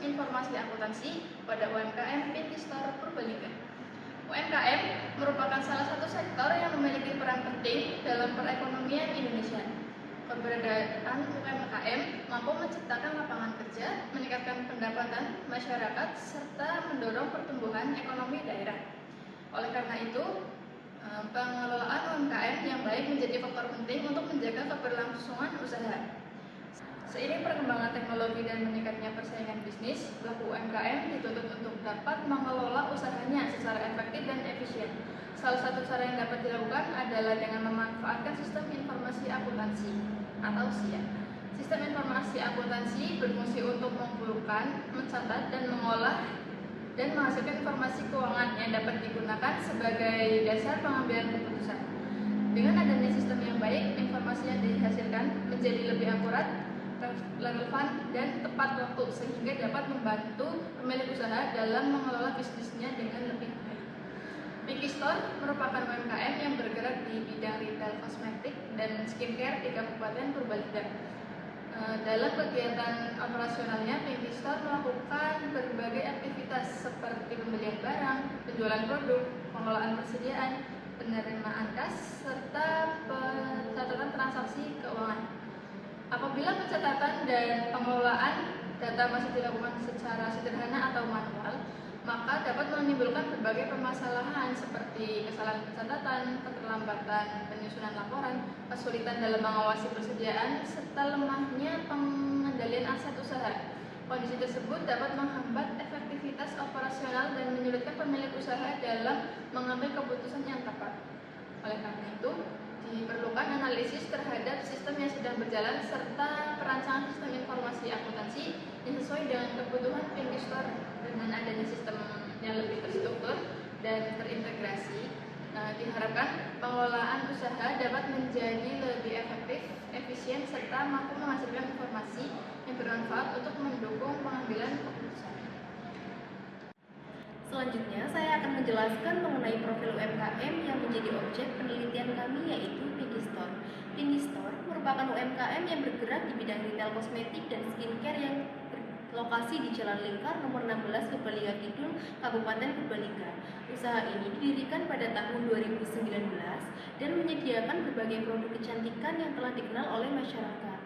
informasi akuntansi pada UMKM Pinky Store Purbalingga. UMKM merupakan salah satu sektor yang memiliki peran penting dalam perekonomian Indonesia. Keberadaan UMKM mampu menciptakan lapangan kerja, meningkatkan pendapatan masyarakat, serta mendorong pertumbuhan ekonomi daerah. Oleh karena itu, pengelolaan UMKM yang baik menjadi faktor penting untuk menjaga keberlangsungan usaha. Seiring perkembangan teknologi dan meningkatnya persaingan bisnis, pelaku UMKM dituntut untuk dapat mengelola usahanya secara efektif dan efisien. Salah satu cara yang dapat dilakukan adalah dengan memanfaatkan sistem informasi akuntansi atau SIA. Sistem informasi akuntansi berfungsi untuk mengumpulkan, mencatat, dan mengolah dan menghasilkan informasi keuangan yang dapat digunakan sebagai dasar pengambilan keputusan. Dengan adanya sistem yang baik, informasi yang dihasilkan menjadi lebih akurat, relevan, dan tepat waktu sehingga dapat membantu pemilik usaha dalam mengelola bisnisnya dengan lebih baik. Pinky Store merupakan UMKM yang bergerak di bidang retail kosmetik dan skincare di Kabupaten Purbalingga. Dalam kegiatan operasionalnya, Pinky Store melakukan berbagai aktivitas seperti pembelian barang, penjualan produk, pengelolaan persediaan, penerimaan kas, serta pencatatan transaksi keuangan. Apabila pencatatan dan pengelolaan data masih dilakukan secara sederhana atau manual, maka dapat menimbulkan berbagai permasalahan seperti kesalahan pencatatan, keterlambatan penyusunan laporan, kesulitan dalam mengawasi persediaan, serta lemahnya pengendalian aset usaha. Kondisi tersebut dapat menghambat efektivitas operasional dan menyulitkan pemilik usaha dalam mengambil keputusan yang tepat. Oleh karena itu, diperlukan analisis terhadap sistem yang sedang berjalan serta perancangan sistem informasi akuntansi yang sesuai dengan kebutuhan Pinky Store. Dengan adanya sistem yang lebih terstruktur dan terintegrasi, diharapkan pengelolaan usaha dapat menjadi lebih efektif, efisien, serta mampu menghasilkan informasi yang bermanfaat untuk mendukung pengambilan keputusan. Selanjutnya, saya akan menjelaskan mengenai profil UMKM yang menjadi objek penelitian kami, yaitu Pinky Store. Pinky Store merupakan UMKM yang bergerak di bidang retail kosmetik dan skincare yang berlokasi di Jalan Lingkar nomor 16 Purbalingga Kidul, Kabupaten Purbalingga. Usaha ini didirikan pada tahun 2019 dan menyediakan berbagai produk kecantikan yang telah dikenal oleh masyarakat.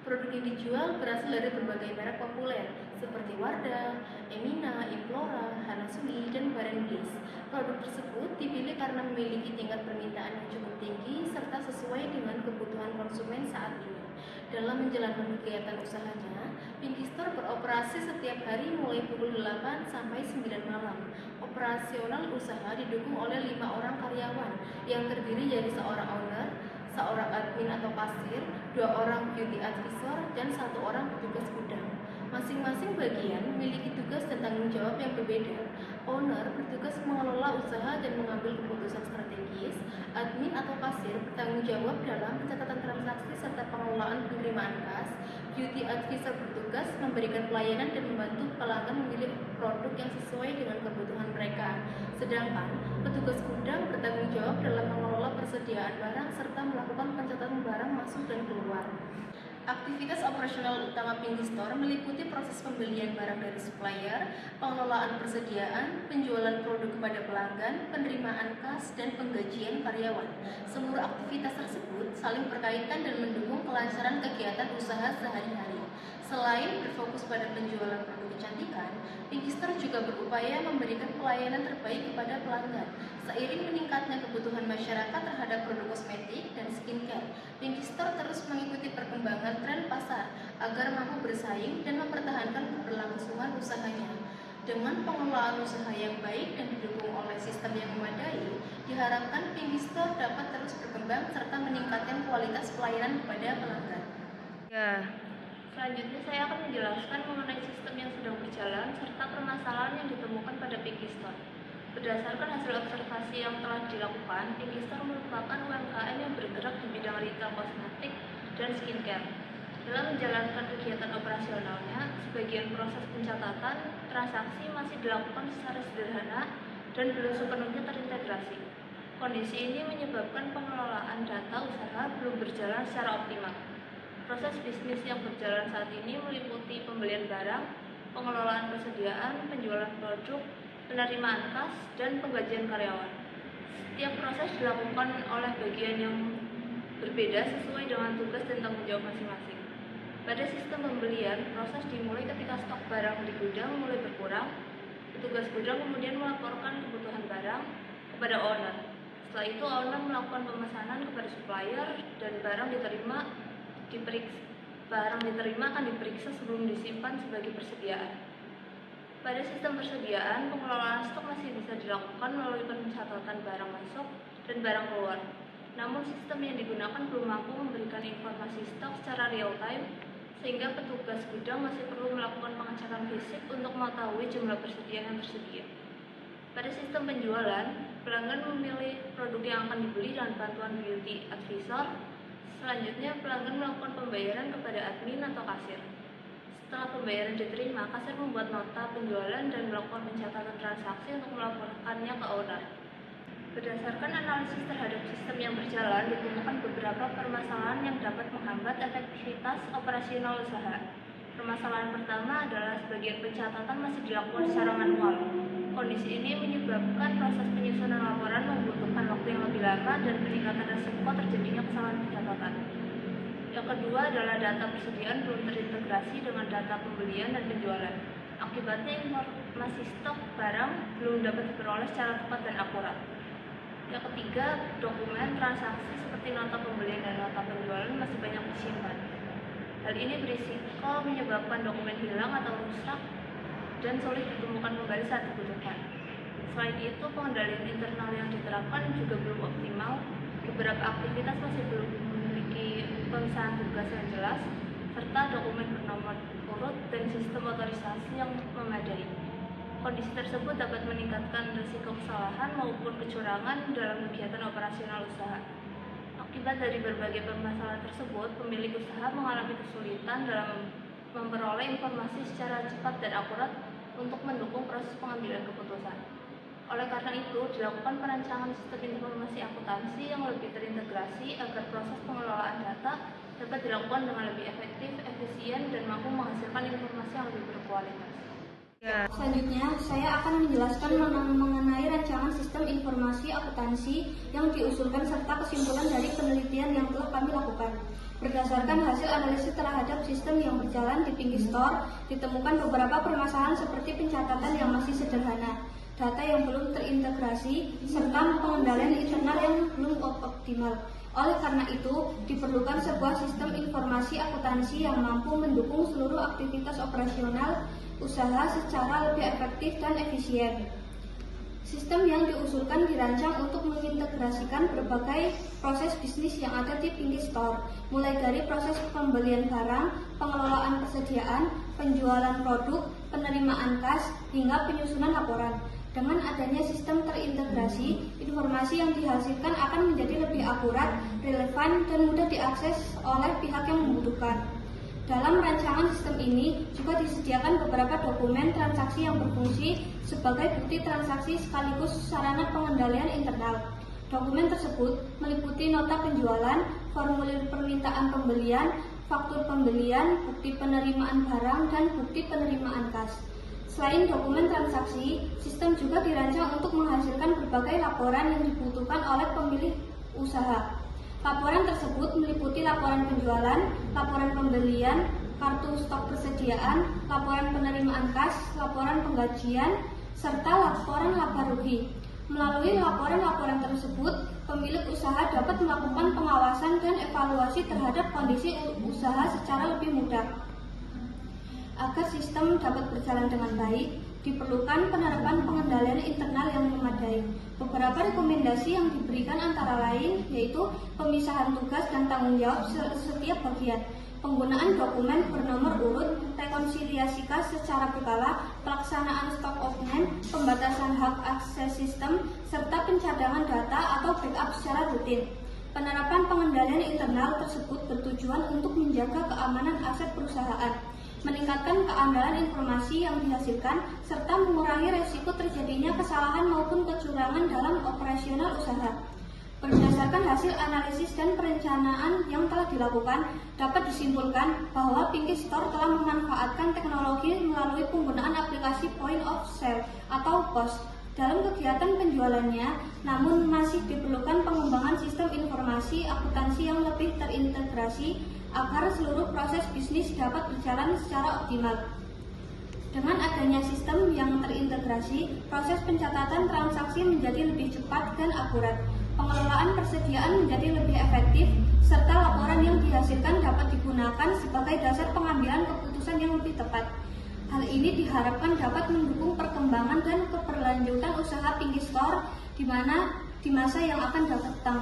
Produk yang dijual berasal dari berbagai merek populer seperti Wardah, Emina, Implora, Hanasui, dan Baren Bliss. Produk tersebut dipilih karena memiliki tingkat permintaan yang cukup tinggi serta sesuai dengan kebutuhan konsumen saat ini. Dalam menjalankan kegiatan usahanya, Pinky Store beroperasi setiap hari mulai pukul 8 sampai 9 malam. Operasional usaha didukung oleh 5 orang karyawan yang terdiri dari seorang owner, seorang admin atau kasir, 2 orang beauty advisor, dan 1 orang petugas gudang. Masing-masing bagian memiliki tugas dan tanggung jawab yang berbeda. Owner bertugas mengelola usaha dan mengambil keputusan strategis. Admin atau kasir bertanggung jawab dalam pencatatan transaksi serta pengelolaan penerimaan kas. Beauty advisor bertugas memberikan pelayanan dan membantu pelanggan memilih produk yang sesuai dengan kebutuhan mereka. Sedangkan petugas gudang bertanggung jawab dalam mengelola persediaan barang serta melakukan pencatatan barang masuk dan keluar. Aktivitas operasional utama Pinky Store meliputi proses pembelian barang dari supplier, pengelolaan persediaan, penjualan produk kepada pelanggan, penerimaan kas, dan penggajian karyawan. Seluruh aktivitas tersebut saling berkaitan dan mendukung kelancaran kegiatan usaha sehari-hari. Selain berfokus pada penjualan produk kecantikan, Pinky Store juga berupaya memberikan pelayanan terbaik kepada pelanggan. Seiring meningkatnya kebutuhan masyarakat terhadap produk kosmetik dan skincare, Pinky Store terus mengikuti perkembangan tren pasar agar mampu bersaing dan mempertahankan keberlangsungan usahanya. Dengan pengelolaan usaha yang baik dan didukung oleh sistem yang memadai, diharapkan Pinky Store dapat terus berkembang serta meningkatkan kualitas pelayanan kepada pelanggan. Selanjutnya saya akan menjelaskan mengenai sistem yang sedang berjalan serta permasalahan yang ditemukan pada Pinky Store. Berdasarkan hasil observasi yang telah dilakukan, Pinky Store merupakan UMKM yang bergerak di bidang retail kosmetik dan skincare. Dalam menjalankan kegiatan operasionalnya, sebagian proses pencatatan transaksi masih dilakukan secara sederhana dan belum sepenuhnya terintegrasi. Kondisi ini menyebabkan pengelolaan data usaha belum berjalan secara optimal. Proses bisnis yang berjalan saat ini meliputi pembelian barang, pengelolaan persediaan, penjualan produk, penerimaan kas, dan penggajian karyawan. Setiap proses dilakukan oleh bagian yang berbeda sesuai dengan tugas dan tanggung jawab masing-masing. Pada sistem pembelian, proses dimulai ketika stok barang di gudang mulai berkurang. Petugas gudang kemudian melaporkan kebutuhan barang kepada owner. Setelah itu, owner melakukan pemesanan kepada supplier dan barang diterima akan diperiksa sebelum disimpan sebagai persediaan. Pada sistem persediaan, pengelolaan stok masih bisa dilakukan melalui pencatatan barang masuk dan barang keluar. Namun sistem yang digunakan belum mampu memberikan informasi stok secara real time, sehingga petugas gudang masih perlu melakukan pengecekan fisik untuk mengetahui jumlah persediaan yang tersedia. Pada sistem penjualan, pelanggan memilih produk yang akan dibeli dengan bantuan beauty advisor. Selanjutnya, pelanggan melakukan pembayaran kepada admin atau kasir. Setelah pembayaran diterima, kasir membuat nota penjualan dan melakukan pencatatan transaksi untuk melaporkannya ke owner. Berdasarkan analisis terhadap sistem yang berjalan, ditemukan beberapa permasalahan yang dapat menghambat efektivitas operasional usaha. Permasalahan pertama adalah sebagian pencatatan masih dilakukan secara manual. Kondisi ini menyebabkan proses penyusunan laporan membutuhkan waktu yang lebih lama dan peningkatan resiko terjadinya kesalahan pencatatan. Yang kedua adalah data persediaan belum terintegrasi dengan data pembelian dan penjualan. Akibatnya informasi stok barang belum dapat diperoleh secara tepat dan akurat. Yang ketiga, dokumen transaksi seperti nota pembelian dan nota penjualan masih banyak disimpan. Hal ini berisiko menyebabkan dokumen hilang atau rusak dan sulit ditemukan kembali saat dibutuhkan. Selain itu, pengendalian internal yang diterapkan juga belum optimal. Beberapa aktivitas masih belum memiliki pemisahan tugas yang jelas, serta dokumen bernomor urut dan sistem otorisasi yang memadai. Kondisi tersebut dapat meningkatkan risiko kesalahan maupun kecurangan dalam kegiatan operasional usaha. Akibat dari berbagai permasalahan tersebut, pemilik usaha mengalami kesulitan dalam memperoleh informasi secara cepat dan akurat untuk mendukung proses pengambilan keputusan. Oleh karena itu, dilakukan perancangan sistem informasi akuntansi yang lebih terintegrasi agar proses pengelolaan data dapat dilakukan dengan lebih efektif, efisien, dan mampu menghasilkan informasi yang lebih berkualitas. Selanjutnya, saya akan menjelaskan mengenai rancangan sistem informasi akuntansi yang diusulkan serta kesimpulan dari penelitian yang telah kami lakukan. Berdasarkan hasil analisis terhadap sistem yang berjalan di Pinky Store, ditemukan beberapa permasalahan seperti pencatatan yang masih sederhana, data yang belum terintegrasi, serta pengendalian internal yang belum optimal. Oleh karena itu, diperlukan sebuah sistem informasi akuntansi yang mampu mendukung seluruh aktivitas operasional usaha secara lebih efektif dan efisien. Sistem yang diusulkan dirancang untuk mengintegrasikan berbagai proses bisnis yang ada di Pinky Store, mulai dari proses pembelian barang, pengelolaan persediaan, penjualan produk, penerimaan kas, hingga penyusunan laporan. Dengan adanya sistem terintegrasi, informasi yang dihasilkan akan menjadi lebih akurat, relevan, dan mudah diakses oleh pihak yang membutuhkan. Dalam rancangan sistem ini juga disediakan beberapa dokumen transaksi yang berfungsi sebagai bukti transaksi sekaligus sarana pengendalian internal. Dokumen tersebut meliputi nota penjualan, formulir permintaan pembelian, faktur pembelian, bukti penerimaan barang, dan bukti penerimaan kas. Selain dokumen transaksi, sistem juga dirancang untuk menghasilkan berbagai laporan yang dibutuhkan oleh pemilik usaha. Laporan tersebut meliputi laporan penjualan, laporan pembelian, kartu stok persediaan, laporan penerimaan kas, laporan penggajian, serta laporan laba rugi. Melalui laporan-laporan tersebut, pemilik usaha dapat melakukan pengawasan dan evaluasi terhadap kondisi usaha secara lebih mudah. Agar sistem dapat berjalan dengan baik, diperlukan penerapan pengendalian internal yang memadai. Beberapa rekomendasi yang diberikan antara lain yaitu pemisahan tugas dan tanggung jawab setiap bagian, penggunaan dokumen bernomor urut, rekonsiliasi kas secara berkala, pelaksanaan stock of name, pembatasan hak akses sistem, serta pencadangan data atau backup secara rutin. Penerapan pengendalian internal tersebut bertujuan untuk menjaga keamanan aset perusahaan, meningkatkan keandalan informasi yang dihasilkan, serta mengurangi resiko terjadinya kesalahan maupun kecurangan dalam operasional usaha. Berdasarkan hasil analisis dan perencanaan yang telah dilakukan, dapat disimpulkan bahwa Pinky Store telah memanfaatkan teknologi melalui penggunaan aplikasi Point of Sale atau POS dalam kegiatan penjualannya, namun masih diperlukan pengembangan sistem informasi akuntansi yang lebih terintegrasi agar seluruh proses bisnis dapat berjalan secara optimal. Dengan adanya sistem yang terintegrasi, proses pencatatan transaksi menjadi lebih cepat dan akurat. Pengelolaan persediaan menjadi lebih efektif, serta laporan yang dihasilkan dapat digunakan sebagai dasar pengambilan keputusan yang lebih tepat. Hal ini diharapkan dapat mendukung perkembangan dan keberlanjutan usaha Pinky Store di masa yang akan datang.